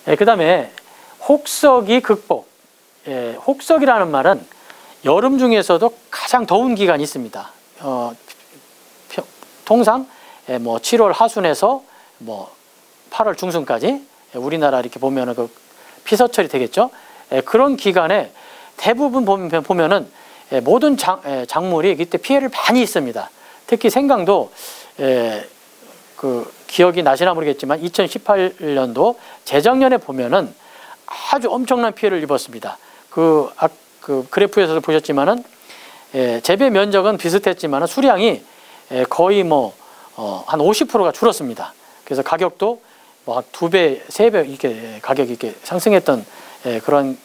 그 다음에 혹서기 극복. 혹서기라는 말은 여름 중에서도 가장 더운 기간이 있습니다. 통상 뭐 7월 하순에서 뭐 8월 중순까지 우리나라 이렇게 보면은 그 피서철이 되겠죠. 그런 기간에 대부분 보면은 모든 작물이 이때 피해를 많이 입습니다. 특히 생강도 그 기억이 나시나 모르겠지만 2018년도 재작년에 보면은 아주 엄청난 피해를 입었습니다. 그 그래프에서도 보셨지만은 재배 면적은 비슷했지만은 수량이 거의 뭐 한 50%가 줄었습니다. 그래서 가격도 뭐 한 2배, 3배 이렇게 가격이 이렇게 상승했던 그런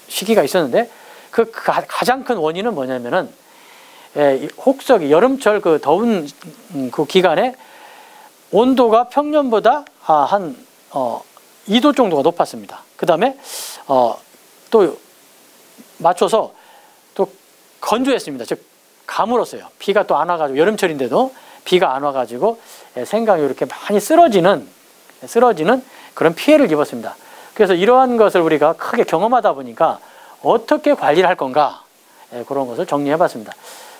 시기가 있었는데 그 가장 큰 원인은 뭐냐면은 혹서기 여름철 그 더운 그 기간에 온도가 평년보다 한 2도 정도가 높았습니다. 그 다음에 또 맞춰서 또 건조했습니다. 즉 가물었어요. 비가 또 안 와가지고 여름철인데도 비가 안 와가지고 생강이 이렇게 많이 쓰러지는 그런 피해를 입었습니다. 그래서 이러한 것을 우리가 크게 경험하다 보니까 어떻게 관리를 할 건가 그런 것을 정리해봤습니다.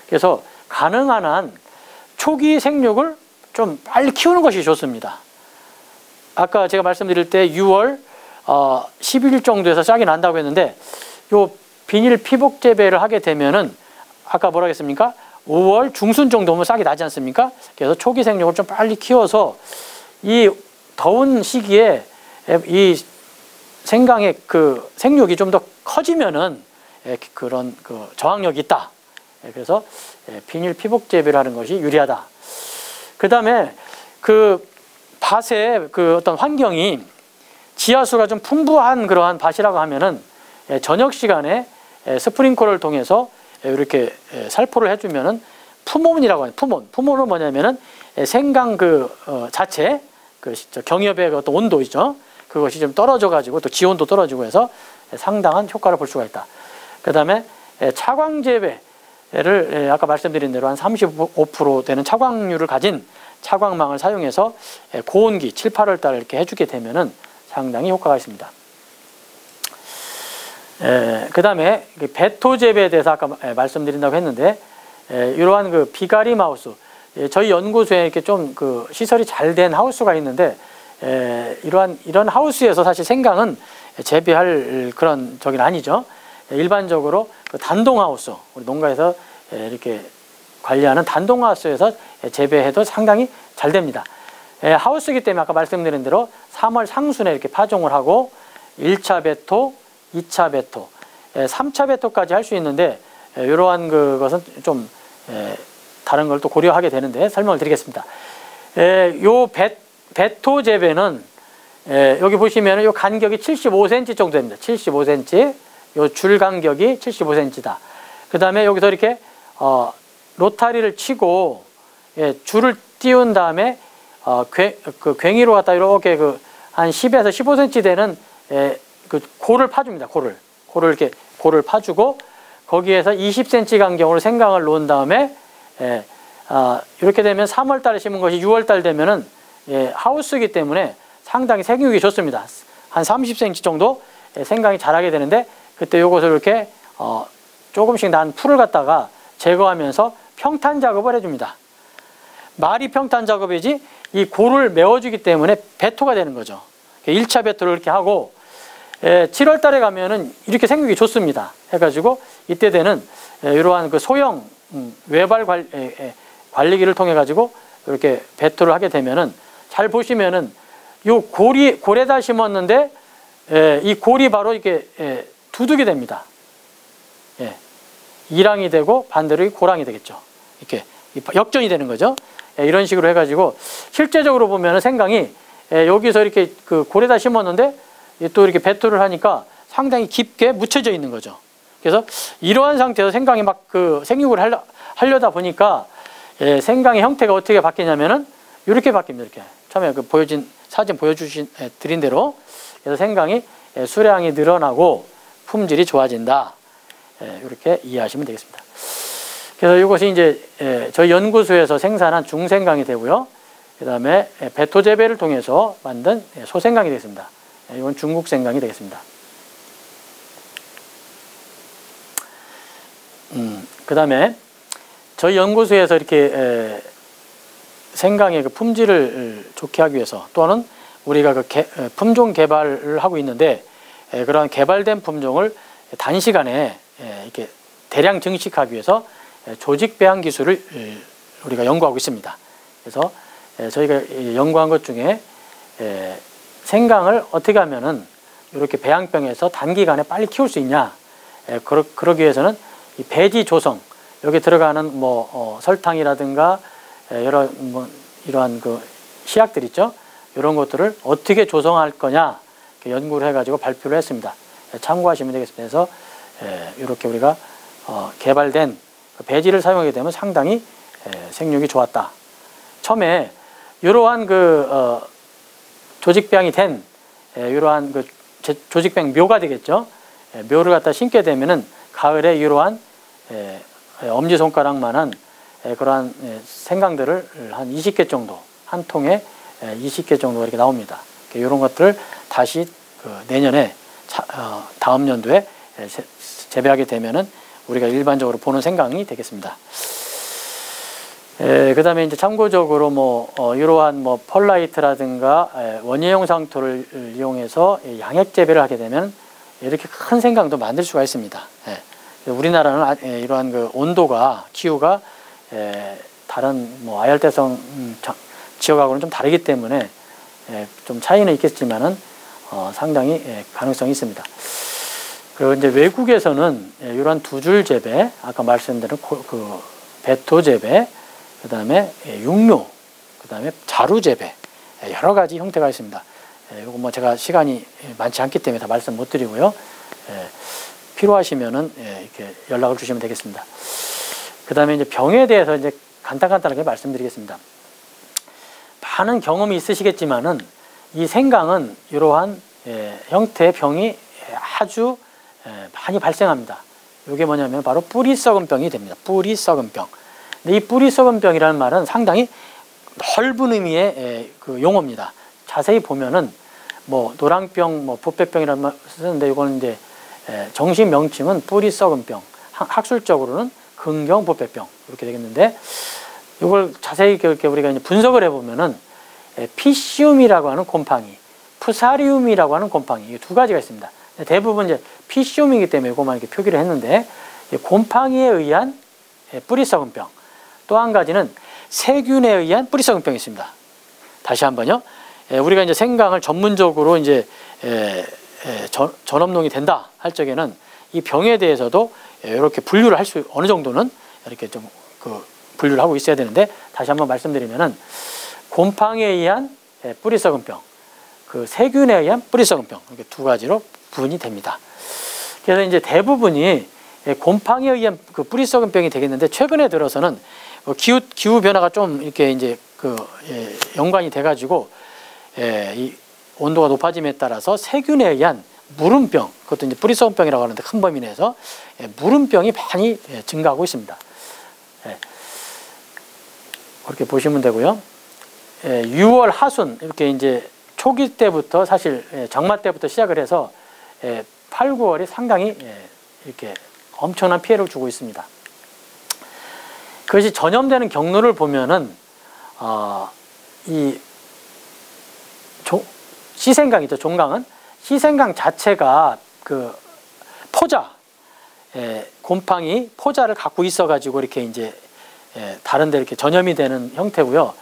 그래서 가능한 한 초기 생육을 좀 빨리 키우는 것이 좋습니다. 아까 제가 말씀드릴 때 6월 10일 정도에서 싹이 난다고 했는데 요 비닐 피복 재배를 하게 되면은 아까 뭐라 했습니까? 5월 중순 정도면 싹이 나지 않습니까? 그래서 초기 생육을 좀 빨리 키워서 이 더운 시기에 이 생강의 그 생육이 좀 더 커지면은 그런 그 저항력이 있다. 그래서 비닐 피복 재배를 하는 것이 유리하다. 그 다음에 그 밭의 그 어떤 환경이 지하수가 좀 풍부한 그러한 밭이라고 하면은 저녁 시간에 스프링클러를 통해서 이렇게 살포를 해주면은 푸몬이라고 해요. 푸몬은 뭐냐면은 생강 그 자체 그 경엽의 어떤 온도 있죠. 그것이 좀 떨어져가지고 또 지온도 떨어지고 해서 상당한 효과를 볼 수가 있다. 그 다음에 차광 재배를 아까 말씀드린 대로 한 35% 되는 차광률을 가진 차광망을 사용해서 고온기 7, 8월 달 이렇게 해주게 되면은 상당히 효과가 있습니다. 그 다음에 배토 재배에 대해서 아까 말씀드린다고 했는데 이러한 그 비가림 하우스 저희 연구소에 이렇게 좀 그 시설이 잘 된 하우스가 있는데 이런 하우스에서 사실 생강은 재배할 그런 저긴 아니죠. 일반적으로 그 단동 하우스 우리 농가에서 이렇게 관리하는 단동 하우스에서 재배해도 상당히 잘 됩니다. 하우스이기 때문에 아까 말씀드린 대로 3월 상순에 이렇게 파종을 하고 1차 배토, 2차 배토, 3차 배토까지 할 수 있는데 이러한 그것은 좀 다른 걸 또 고려하게 되는데 설명을 드리겠습니다. 요 배토 재배는 여기 보시면 요 간격이 75cm 정도 됩니다. 75cm. 요 줄 간격이 75cm다. 그 다음에 여기서 이렇게 로타리를 치고 줄을 띄운 다음에 그 괭이로 갖다 이렇게 그 한 10에서 15cm 되는 그 골을 파줍니다. 골을 이렇게 골을 파주고 거기에서 20cm 간격으로 생강을 놓은 다음에 이렇게 되면 3월 달에 심은 것이 6월 달 되면은 하우스이기 때문에 상당히 생육이 좋습니다. 한 30cm 정도 생강이 자라게 되는데 그때 요것을 이렇게 조금씩 난 풀을 갖다가 제거하면서 평탄 작업을 해줍니다. 말이 평탄 작업이지 이 골을 메워주기 때문에 배토가 되는 거죠. 1차 배토를 이렇게 하고 7월 달에 가면은 이렇게 생육이 좋습니다. 해가지고 이때 되는 이러한 그 소형 외발 관리기를 통해 가지고 이렇게 배토를 하게 되면은 잘 보시면은 요 골에다 심었는데 이 골이 바로 이렇게 두둑이 됩니다. 이랑이 되고 반대로 고랑이 되겠죠. 이렇게 역전이 되는 거죠. 이런 식으로 해가지고 실제적으로 보면은 생강이 여기서 이렇게 그 골에다 심었는데 또 이렇게 배토를 하니까 상당히 깊게 묻혀져 있는 거죠. 그래서 이러한 상태에서 생강이 막 그 생육을 하려다 보니까 생강의 형태가 어떻게 바뀌냐면은 이렇게 바뀝니다. 이렇게 처음에 그 사진 드린 대로 그래서 생강이 수량이 늘어나고 품질이 좋아진다. 이렇게 이해하시면 되겠습니다. 그래서 이것이 이제 저희 연구소에서 생산한 중생강이 되고요. 그 다음에 배토 재배를 통해서 만든 소생강이 되겠습니다. 이건 중국 생강이 되겠습니다. 그 다음에 저희 연구소에서 이렇게 생강의 그 품질을 좋게 하기 위해서 또는 우리가 그 품종 개발을 하고 있는데 그런 개발된 품종을 단시간에 이렇게 대량 증식하기 위해서 조직 배양 기술을 우리가 연구하고 있습니다. 그래서 저희가 연구한 것 중에 생강을 어떻게 하면은 이렇게 배양병에서 단기간에 빨리 키울 수 있냐, 그러기 위해서는 이 배지 조성, 여기 들어가는 설탕이라든가 여러 이러한 그 시약들 있죠. 이런 것들을 어떻게 조성할 거냐 연구를 해가지고 발표를 했습니다. 참고하시면 되겠습니다. 그래서 이렇게 우리가 개발된 배지를 사용하게 되면 상당히 생육이 좋았다. 처음에 이러한 그 조직배양이 된 이러한 그 조직배양 묘가 되겠죠. 묘를 갖다 심게 되면은 가을에 이러한 엄지손가락만한 그러한 생강들을 한 20개 정도, 한 통에 20개 정도가 이렇게 나옵니다. 이런 것들을 다시 내년에 다음 연도에 재배하게 되면은 우리가 일반적으로 보는 생강이 되겠습니다. 그 다음에 이제 참고적으로 이러한 펄라이트라든가 원예용 상토를 이용해서 양액 재배를 하게 되면 이렇게 큰 생강도 만들 수가 있습니다. 우리나라는 이러한 그 온도가, 기후가 다른 아열대성 지역하고는 좀 다르기 때문에 좀 차이는 있겠지만은 상당히 가능성이 있습니다. 그리고 이제 외국에서는 이러한 두 줄 재배, 아까 말씀드린 그 배토 재배, 그 다음에 육묘, 그 다음에 자루 재배, 여러 가지 형태가 있습니다. 이거 제가 시간이 많지 않기 때문에 다 말씀 못 드리고요. 필요하시면은 이렇게 연락을 주시면 되겠습니다. 그 다음에 이제 병에 대해서 이제 간단하게 말씀드리겠습니다. 많은 경험이 있으시겠지만은 이 생강은 이러한 형태의 병이 아주 많이 발생합니다. 이게 뭐냐면 바로 뿌리 썩은 병이 됩니다. 뿌리 썩은 병. 근데 이 뿌리 썩은 병이라는 말은 상당히 넓은 의미의 그 용어입니다. 자세히 보면은 노랑병, 부패병이라는 말 쓰는데 이거는 이제 정식 명칭은 뿌리 썩은 병, 학술적으로는 근경부패병 이렇게 되겠는데, 이걸 자세히 이렇게 우리가 이제 분석을 해보면은 피시움이라고 하는 곰팡이, 푸사리움이라고 하는 곰팡이, 이 두 가지가 있습니다. 대부분 이제 피시움이기 때문에 이것만 이렇게 표기를 했는데, 곰팡이에 의한 뿌리 썩은 병, 또 한 가지는 세균에 의한 뿌리 썩은 병이 있습니다. 다시 한번요. 우리가 이제 생강을 전문적으로 이제 전업농이 된다 할 적에는 이 병에 대해서도 이렇게 분류를 할 수, 어느 정도는 이렇게 좀 분류를 하고 있어야 되는데, 다시 한번 말씀드리면은 곰팡이에 의한 뿌리 썩은 병, 그 세균에 의한 뿌리 썩은 병, 이렇게 두 가지로 구분이 됩니다. 그래서 이제 대부분이 곰팡이에 의한 그 뿌리 썩은 병이 되겠는데, 최근에 들어서는 기후 변화가 좀 이렇게 이제 연관이 돼가지고 이 온도가 높아짐에 따라서 세균에 의한 무름병, 그것도 이제 뿌리 썩은 병이라고 하는데 큰 범위 내에서 무름병이 많이 증가하고 있습니다. 그렇게 보시면 되고요. 6월 하순 이렇게 이제 초기 때부터 사실 장마 때부터 시작을 해서 8, 9월이 상당히 이렇게 엄청난 피해를 주고 있습니다. 그것이 전염되는 경로를 보면은 이 시생강이죠. 종강은 시생강 자체가 그 포자, 곰팡이 포자를 갖고 있어가지고 이렇게 이제 다른데 이렇게 전염이 되는 형태고요.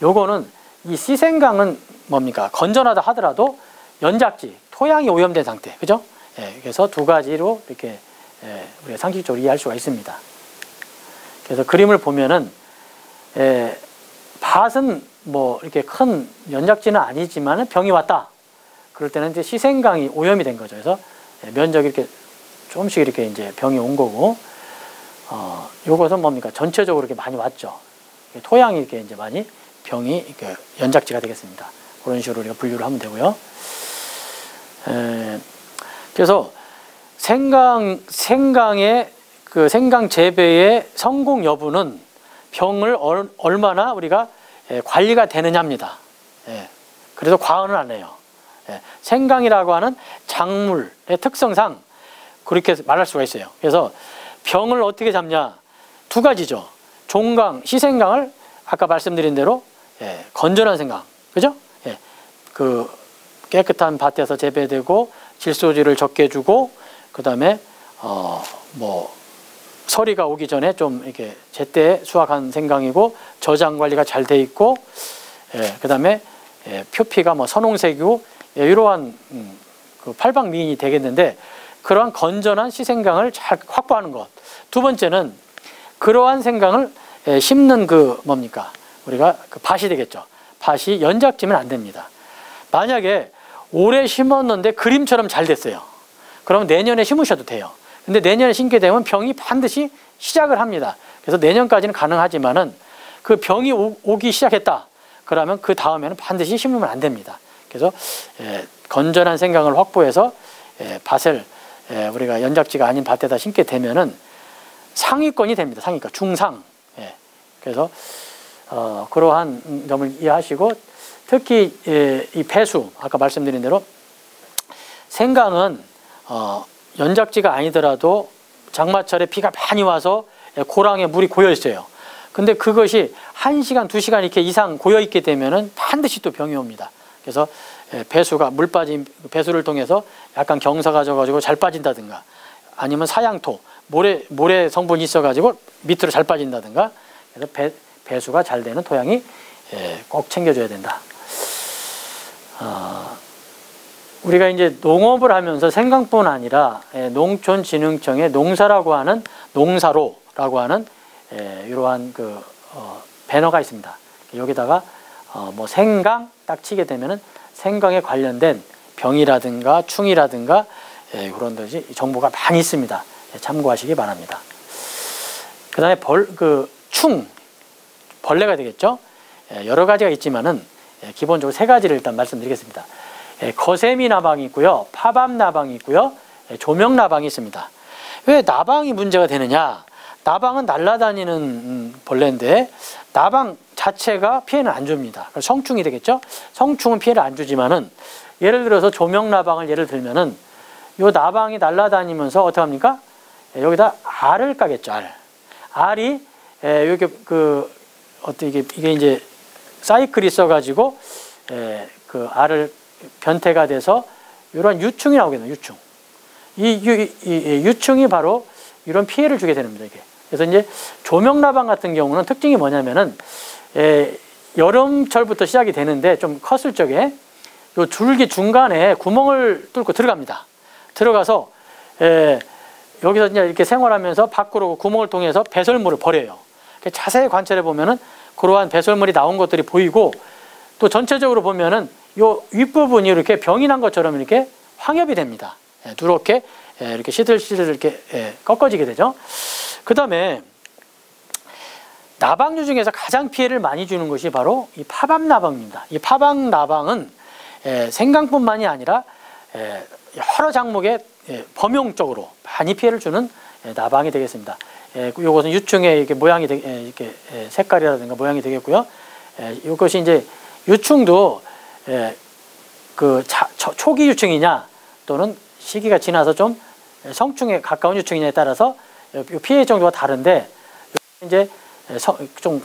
요거는 이 시생강은 뭡니까? 건전하다 하더라도 연작지, 토양이 오염된 상태, 그죠? 그래서 두 가지로 이렇게 우리가 상식적으로 이해할 수가 있습니다. 그래서 그림을 보면은 밭은 이렇게 큰 연작지는 아니지만 병이 왔다. 그럴 때는 이제 시생강이 오염이 된 거죠. 그래서 면적이 이렇게 조금씩 이렇게 이제 병이 온 거고, 요것은 뭡니까? 전체적으로 이렇게 많이 왔죠. 토양이 이렇게 이제 많이 병이 이렇게 연작지가 되겠습니다. 그런 식으로 우리가 분류를 하면 되고요. 그래서 생강의 그 생강 재배의 성공 여부는 병을 얼마나 우리가 관리가 되느냐입니다. 그래서 과언은 안 해요. 생강이라고 하는 작물의 특성상 그렇게 말할 수가 있어요. 그래서 병을 어떻게 잡냐? 두 가지죠. 종강, 시생강을 아까 말씀드린 대로 건전한 생강, 그죠? 그 깨끗한 밭에서 재배되고 질소질을 적게 주고 그 다음에 뭐 서리가 오기 전에 좀 이렇게 제때 수확한 생강이고 저장 관리가 잘 돼 있고 그 다음에 표피가 뭐 선홍색이고 이러한 그 팔방미인이 되겠는데 그러한 건전한 시생강을 잘 확보하는 것. 두 번째는 그러한 생강을 심는 그 뭡니까? 우리가 그 밭이 되겠죠. 밭이 연작지면 안 됩니다. 만약에 올해 심었는데 그림처럼 잘 됐어요. 그러면 내년에 심으셔도 돼요. 근데 내년에 심게 되면 병이 반드시 시작을 합니다. 그래서 내년까지는 가능하지만은 그 병이 오기 시작했다. 그러면 그 다음에는 반드시 심으면 안 됩니다. 그래서 건전한 생강을 확보해서 밭을 우리가 연작지가 아닌 밭에다 심게 되면은 상위권이 됩니다. 상위권, 중상. 그래서 그러한 점을 이해하시고 특히 이 배수, 아까 말씀드린 대로 생강은 연작지가 아니더라도 장마철에 비가 많이 와서 고랑에 물이 고여 있어요. 근데 그것이 1시간, 2시간 이렇게 이상 고여 있게 되면은 반드시 또 병이 옵니다. 그래서 배수가 물 빠진 배수를 통해서 약간 경사가 져가지고 잘 빠진다든가 아니면 사양토 모래 성분이 있어가지고 밑으로 잘 빠진다든가 그래서 배수가 잘 되는 토양이 꼭 챙겨줘야 된다. 우리가 이제 농업을 하면서 생강뿐 아니라 농촌진흥청의 농사라고 하는 농사로라고 하는 이러한 그 배너가 있습니다. 여기다가 뭐 생강 딱 치게 되면은 생강에 관련된 병이라든가 충이라든가 그런 것이 정보가 많이 있습니다. 참고하시기 바랍니다. 그 다음에 벌레가 되겠죠. 여러 가지가 있지만은 기본적으로 세 가지를 일단 말씀드리겠습니다. 거세미 나방이 있고요, 파밤 나방이 있고요, 조명 나방이 있습니다. 왜 나방이 문제가 되느냐? 나방은 날아다니는 벌레인데 나방 자체가 피해는 안 줍니다. 성충이 되겠죠. 성충은 피해를 안 주지만은 예를 들어서 조명 나방을 예를 들면은 요 나방이 날아다니면서 어떻게 합니까? 여기다 알을 까겠죠. 알이 이렇게 어떻게 이게 이제 사이클이 있어가지고 그 알을 변태가 돼서 이런 유충이 나오게 돼요. 유충. 이 유충이 바로 이런 피해를 주게 되는 겁니다. 이게. 그래서 이제 조명나방 같은 경우는 특징이 뭐냐면은 여름철부터 시작이 되는데 좀 컸을 적에 요 줄기 중간에 구멍을 뚫고 들어갑니다. 들어가서 여기서 이제 이렇게 생활하면서 밖으로 구멍을 통해서 배설물을 버려요. 자세히 관찰해 보면은 그러한 배설물이 나온 것들이 보이고 또 전체적으로 보면은 요 윗부분이 이렇게 병이 난 것처럼 이렇게 황엽이 됩니다. 누렇게 이렇게 시들시들 이렇게 꺾어지게 되죠. 그 다음에 나방류 중에서 가장 피해를 많이 주는 것이 바로 이 파밤나방입니다. 이 파밤나방은 생강뿐만이 아니라 여러 작목에 범용적으로 많이 피해를 주는 나방이 되겠습니다. 이것은 유충의 이렇게 모양이 이렇게 색깔이라든가 모양이 되겠고요. 이것이 이제 유충도 초기 유충이냐 또는 시기가 지나서 좀 성충에 가까운 유충이냐에 따라서 피해 정도가 다른데 이제 좀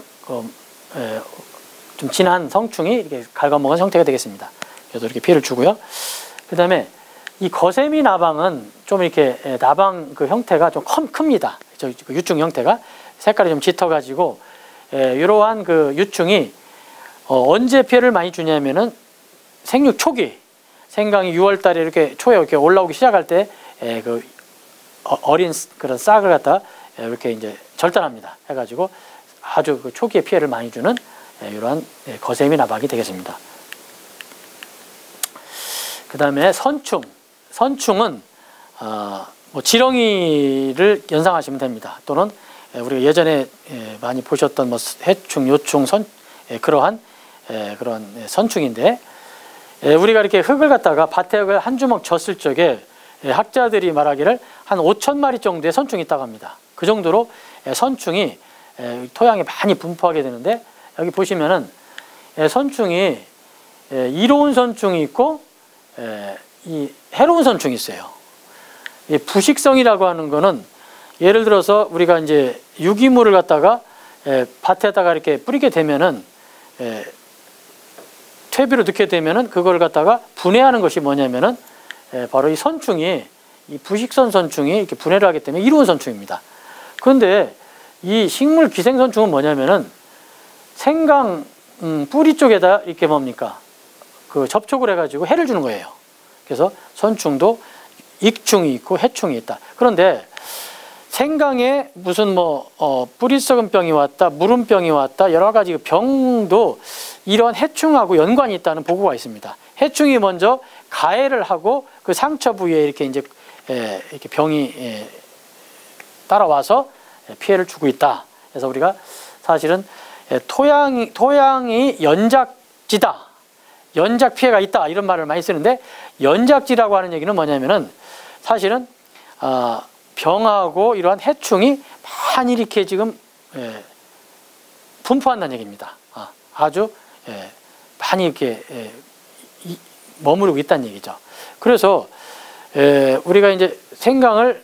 진한 성충이 이렇게 갉아먹은 형태가 되겠습니다. 그래서 이렇게 피해를 주고요. 그 다음에 이 거세미 나방은 좀 이렇게 나방 그 형태가 좀 큽니다. 그 유충 형태가 색깔이 좀 짙어가지고 이러한 그 유충이 언제 피해를 많이 주냐면은 생육 초기 생강이 6월달에 이렇게 초에 이렇게 올라오기 시작할 때 그 어린 그런 싹을 갖다 이렇게 이제 절단합니다. 해가지고 아주 그 초기에 피해를 많이 주는 이러한 거세미 나방이 되겠습니다. 그 다음에 선충은 뭐 지렁이를 연상하시면 됩니다. 또는 우리가 예전에 많이 보셨던 뭐 해충, 요충, 그러한 그런 선충인데 우리가 이렇게 흙을 갖다가 밭에 한 주먹 졌을 적에 학자들이 말하기를 한 5,000마리 정도의 선충이 있다고 합니다. 그 정도로 선충이 토양에 많이 분포하게 되는데 여기 보시면은 선충이 이로운 선충이 있고 이 해로운 선충이 있어요. 이 부식성이라고 하는 거는 예를 들어서 우리가 이제 유기물을 갖다가 밭에다가 이렇게 뿌리게 되면은 퇴비로 넣게 되면은 그걸 갖다가 분해하는 것이 뭐냐면은 바로 이 선충이, 이 부식성 선충이 이렇게 분해를 하기 때문에 이루은 선충입니다. 그런데 이 식물 기생선충은 뭐냐면은 생강 뿌리 쪽에다 이렇게 뭡니까? 그 접촉을 해가지고 해를 주는 거예요. 그래서 선충도 익충이 있고 해충이 있다. 그런데 생강에 무슨 뿌리 썩은 병이 왔다, 무름병이 왔다, 여러 가지 병도 이런 해충하고 연관이 있다는 보고가 있습니다. 해충이 먼저 가해를 하고 그 상처 부위에 이렇게 이제 이렇게 병이 따라와서 피해를 주고 있다. 그래서 우리가 사실은 토양이 연작지다, 연작 피해가 있다, 이런 말을 많이 쓰는데, 연작지라고 하는 얘기는 뭐냐면은 사실은 병하고 이러한 해충이 많이 이렇게 지금 분포한다는 얘기입니다. 아주 많이 이렇게 머무르고 있다는 얘기죠. 그래서 우리가 이제 생강을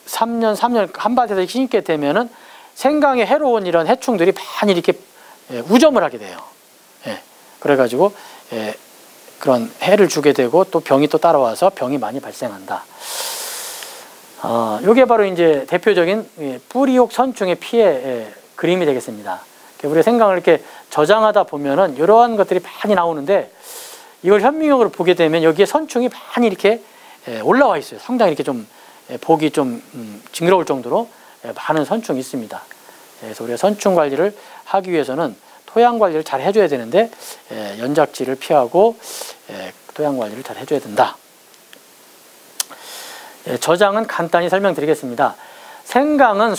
3년 한밭에서 심게 되면은 생강에 해로운 이런 해충들이 많이 이렇게 우점을 하게 돼요. 그래가지고 그런 해를 주게 되고 또 병이 또 따라와서 병이 많이 발생한다. 이게 바로 이제 대표적인 뿌리옥 선충의 피해 그림이 되겠습니다. 우리가 생강을 이렇게 저장하다 보면은 이러한 것들이 많이 나오는데, 이걸 현미경으로 보게 되면 여기에 선충이 많이 이렇게 올라와 있어요. 상당히 이렇게 좀 보기 좀 징그러울 정도로 많은 선충이 있습니다. 그래서 우리가 선충 관리를 하기 위해서는 토양 관리를 잘 해줘야 되는데, 연작지를 피하고 토양 관리를 잘 해줘야 된다. 저장은 간단히 설명드리겠습니다. 생강은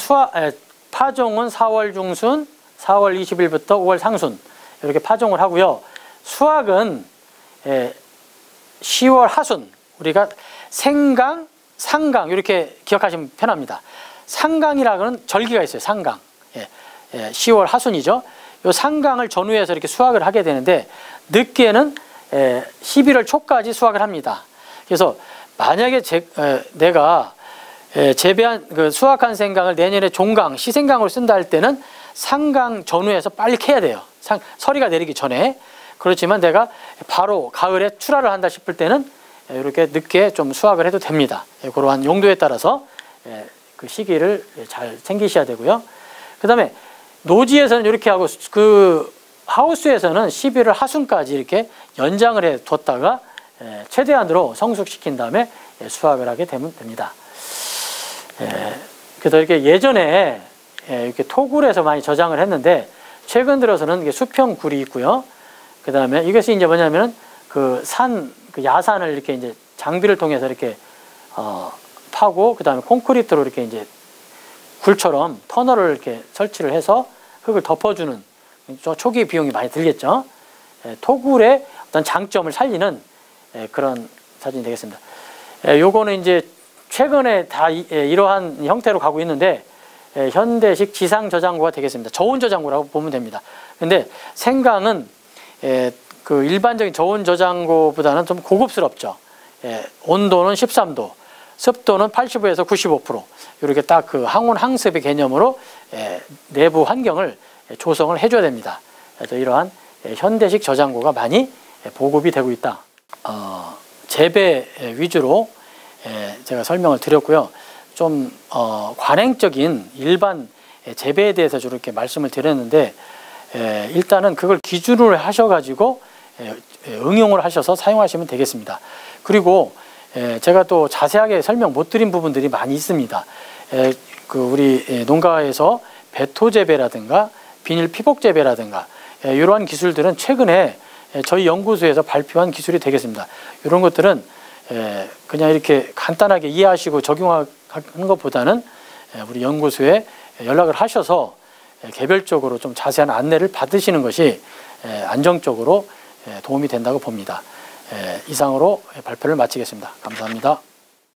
파종은 4월 중순, 4월 20일부터 5월 상순 이렇게 파종을 하고요. 수확은 10월 하순, 우리가 생강, 상강 이렇게 기억하시면 편합니다. 상강이라고는 절기가 있어요. 상강. 10월 하순이죠. 이 상강을 전후해서 이렇게 수확을 하게 되는데, 늦게는 11월 초까지 수확을 합니다. 그래서 만약에 내가 재배한 수확한 생강을 내년에 종강, 시생강으로 쓴다 할 때는 상강 전후해서 빨리 캐야 돼요. 서리가 내리기 전에. 그렇지만 내가 바로 가을에 출하를 한다 싶을 때는 이렇게 늦게 좀 수확을 해도 됩니다. 그러한 용도에 따라서 그 시기를 잘 챙기셔야 되고요. 그 다음에 노지에서는 이렇게 하고, 그 하우스에서는 11월 하순까지 이렇게 연장을 해 뒀다가 최대한으로 성숙시킨 다음에 수확을 하게 되면 됩니다. 그래서 이렇게 예전에 이렇게 토굴에서 많이 저장을 했는데, 최근 들어서는 이게 수평굴이 있고요. 그 다음에 이것이 이제 뭐냐면은 그 야산을 이렇게 이제 장비를 통해서 이렇게 파고, 그 다음에 콘크리트로 이렇게 이제 굴처럼 터널을 이렇게 설치를 해서 흙을 덮어주는, 초기 비용이 많이 들겠죠. 토굴의 어떤 장점을 살리는 그런 사진이 되겠습니다. 요거는 이제 최근에 다 이러한 형태로 가고 있는데, 현대식 지상 저장고가 되겠습니다. 저온 저장고라고 보면 됩니다. 근데 생강은 그 일반적인 저온 저장고보다는 좀 고급스럽죠. 온도는 13도, 습도는 85에서 95%, 이렇게 딱 그 항온 항습의 개념으로 내부 환경을 조성을 해줘야 됩니다. 그래서 이러한 현대식 저장고가 많이 보급이 되고 있다. 재배 위주로 제가 설명을 드렸고요. 좀 관행적인 일반 재배에 대해서 저렇게 말씀을 드렸는데, 일단은 그걸 기준으로 하셔가지고 응용을 하셔서 사용하시면 되겠습니다. 그리고 제가 또 자세하게 설명 못 드린 부분들이 많이 있습니다. 그 우리 농가에서 배토 재배라든가 비닐 피복 재배라든가 이러한 기술들은 최근에 저희 연구소에서 발표한 기술이 되겠습니다. 이런 것들은 그냥 이렇게 간단하게 이해하시고 적용하는 것보다는 우리 연구소에 연락을 하셔서 개별적으로 좀 자세한 안내를 받으시는 것이 안정적으로 도움이 된다고 봅니다. 이상으로 발표를 마치겠습니다. 감사합니다.